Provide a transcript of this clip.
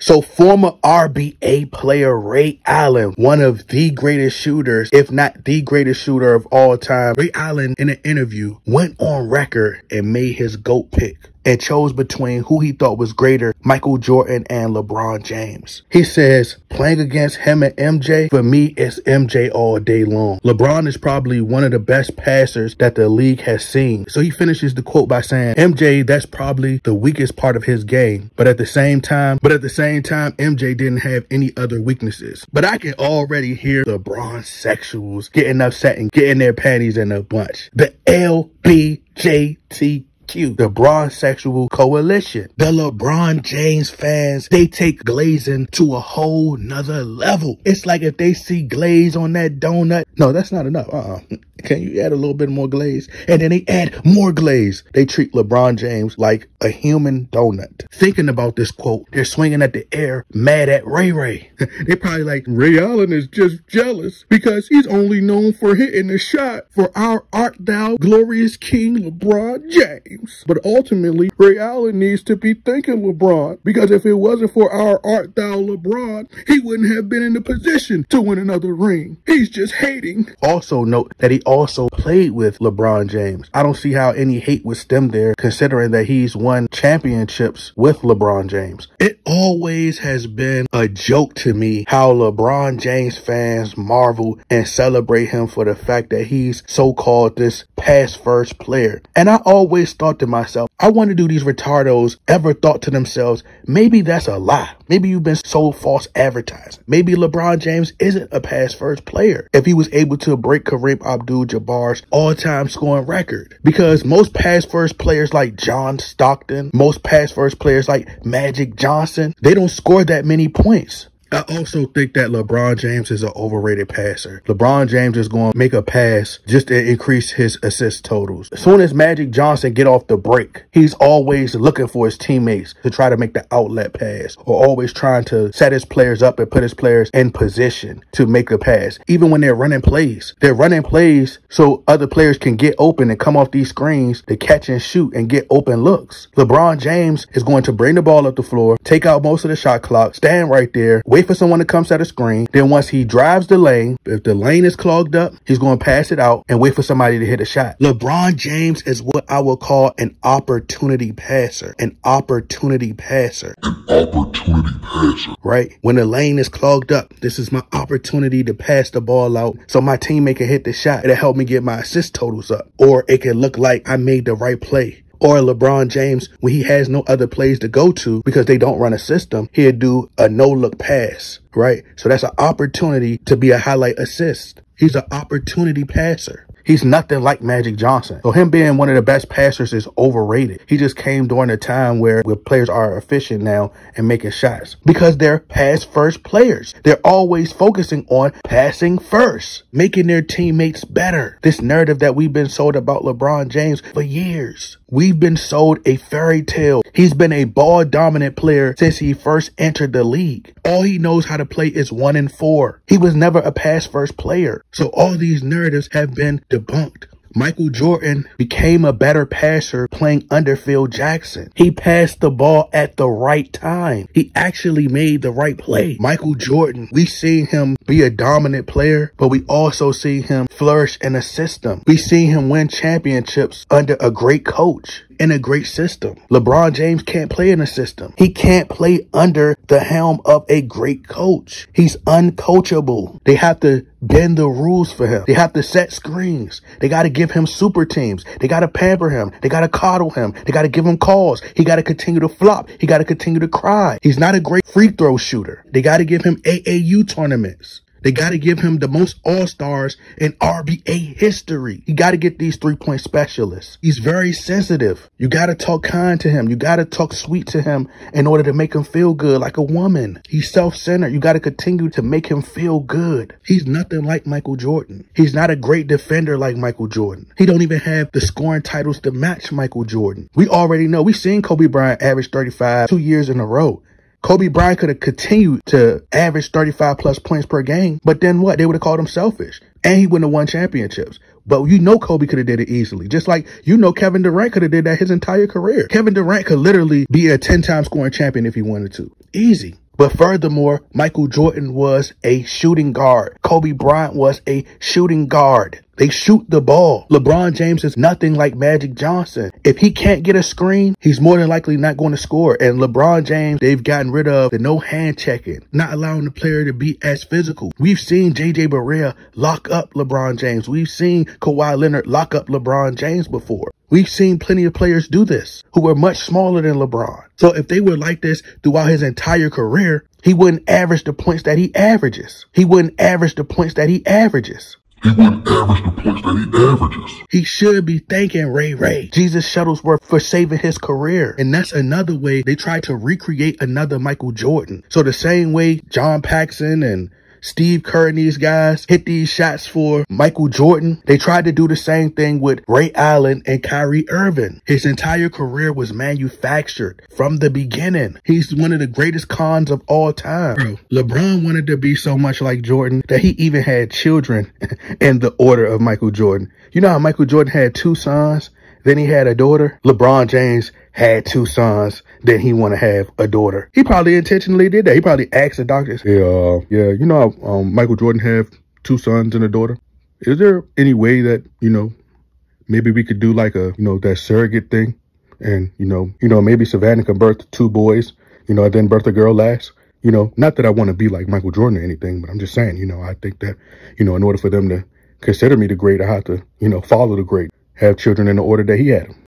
So former RBA player Ray Allen, one of the greatest shooters, if not the greatest shooter of all time, Ray Allen in an interview went on record and made his GOAT pick and chose between who he thought was greater, Michael Jordan and LeBron James. He says, playing against him and MJ, for me, it's MJ all day long. LeBron is probably one of the best passers that the league has seen. So he finishes the quote by saying, MJ, that's probably the weakest part of his game. But at the same time, MJ didn't have any other weaknesses. But I can already hear the LeBron sexuals getting upset and getting their panties in a bunch. The LBJT the LeBron Sexual Coalition. The LeBron James fans, they take glazing to a whole nother level. It's like if they see glaze on that donut. No, that's not enough. Can you add a little bit more glaze? And then they add more glaze. They treat LeBron James like a human donut. Thinking about this quote, they're swinging at the air, mad at Ray Ray. They're probably like, Ray Allen is just jealous because he's only known for hitting the shot for our art thou glorious king LeBron James. But ultimately, Ray Allen needs to be thanking LeBron, because if it wasn't for our art thou LeBron, he wouldn't have been in the position to win another ring. He's just hating. Also note that he also played with LeBron James. I don't see how any hate would stem there, considering that he's won championships with LeBron James. It always has been a joke to me how LeBron James fans marvel and celebrate him for the fact that he's so-called this pass first player. And I always thought to myself, I wonder, do these retardos ever thought to themselves, maybe that's a lie. Maybe you've been sold false advertising. Maybe LeBron James isn't a pass first player if he was able to break Kareem Abdul-Jabbar's all-time scoring record. Because most pass first players like John Stockton, most pass first players like Magic Johnson, they don't score that many points. I also think that LeBron James is an overrated passer. LeBron James is going to make a pass just to increase his assist totals. As soon as Magic Johnson get off the break, he's always looking for his teammates to try to make the outlet pass, or always trying to set his players up and put his players in position to make a pass. Even when they're running plays so other players can get open and come off these screens to catch and shoot and get open looks. LeBron James is going to bring the ball up the floor, take out most of the shot clock, stand right there, wait for someone to come set a screen. Then once he drives the lane, if the lane is clogged up, he's going to pass it out and wait for somebody to hit a shot. LeBron James is what I would call an opportunity passer. An opportunity passer. Right? When the lane is clogged up, this is my opportunity to pass the ball out so my teammate can hit the shot. It'll help me get my assist totals up. Or it can look like I made the right play. Or LeBron James, when he has no other plays to go to because they don't run a system, he'll do a no-look pass, right? So that's an opportunity to be a highlight assist. He's an opportunity passer. He's nothing like Magic Johnson. So him being one of the best passers is overrated. He just came during a time where players are efficient now and making shots because they're pass first players. They're always focusing on passing first, making their teammates better. This narrative that we've been sold about LeBron James for years. We've been sold a fairy tale. He's been a ball dominant player since he first entered the league. All he knows how to play is 1 and 4. He was never a pass first player. So all these narratives have been debunked. Michael Jordan became a better passer playing under Phil Jackson. He passed the ball at the right time. He actually made the right play. Michael Jordan, we seen him be a dominant player, but we also see him flourish in a system. We seen him win championships under a great coach. In a great system. LeBron James can't play in a system. He can't play under the helm of a great coach. He's uncoachable. They have to bend the rules for him. They have to set screens. They got to give him super teams. They got to pamper him. They got to coddle him. They got to give him calls. He got to continue to flop. He got to continue to cry. He's not a great free throw shooter. They got to give him AAU tournaments. They got to give him the most all-stars in RBA history. You got to get these three-point specialists. He's very sensitive. You got to talk kind to him. You got to talk sweet to him in order to make him feel good like a woman. He's self-centered. You got to continue to make him feel good. He's nothing like Michael Jordan. He's not a great defender like Michael Jordan. He don't even have the scoring titles to match Michael Jordan. We already know. We've seen Kobe Bryant average 35 2 years in a row. Kobe Bryant could have continued to average 35 plus points per game, but then what? They would have called him selfish, and he wouldn't have won championships. But you know Kobe could have did it easily, just like you know Kevin Durant could have did that his entire career. Kevin Durant could literally be a 10-time scoring champion if he wanted to. Easy. But furthermore, Michael Jordan was a shooting guard. Kobe Bryant was a shooting guard. They shoot the ball. LeBron James is nothing like Magic Johnson. If he can't get a screen, he's more than likely not going to score. And LeBron James, they've gotten rid of the no hand checking, not allowing the player to be as physical. We've seen JJ Barea lock up LeBron James. We've seen Kawhi Leonard lock up LeBron James before. We've seen plenty of players do this who are much smaller than LeBron. So if they were like this throughout his entire career, he wouldn't average the points that he averages. He wouldn't average the points that he averages. He wouldn't average the points that he averages. He should be thanking Ray Jesus Shuttlesworth for saving his career. And that's another way they tried to recreate another Michael Jordan. So the same way John Paxson and Steve Kerr and these guys hit these shots for Michael Jordan, they tried to do the same thing with Ray Allen and Kyrie Irving. His entire career was manufactured from the beginning. He's one of the greatest cons of all time. Bro, LeBron wanted to be so much like Jordan that he even had children in the order of Michael Jordan. You know how Michael Jordan had 2 sons, then he had a daughter? LeBron James had 2 sons, then he want to have a daughter. He probably intentionally did that. He probably asked the doctors, yeah, you know how Michael Jordan have 2 sons and a daughter? Is there any way that, maybe we could do like a, that surrogate thing? And, maybe Savannah can birth 2 boys, and then birth a girl last? Not that I want to be like Michael Jordan or anything, but I'm just saying, I think that, in order for them to consider me the great, I have to, follow the great, have children in the order that he had them.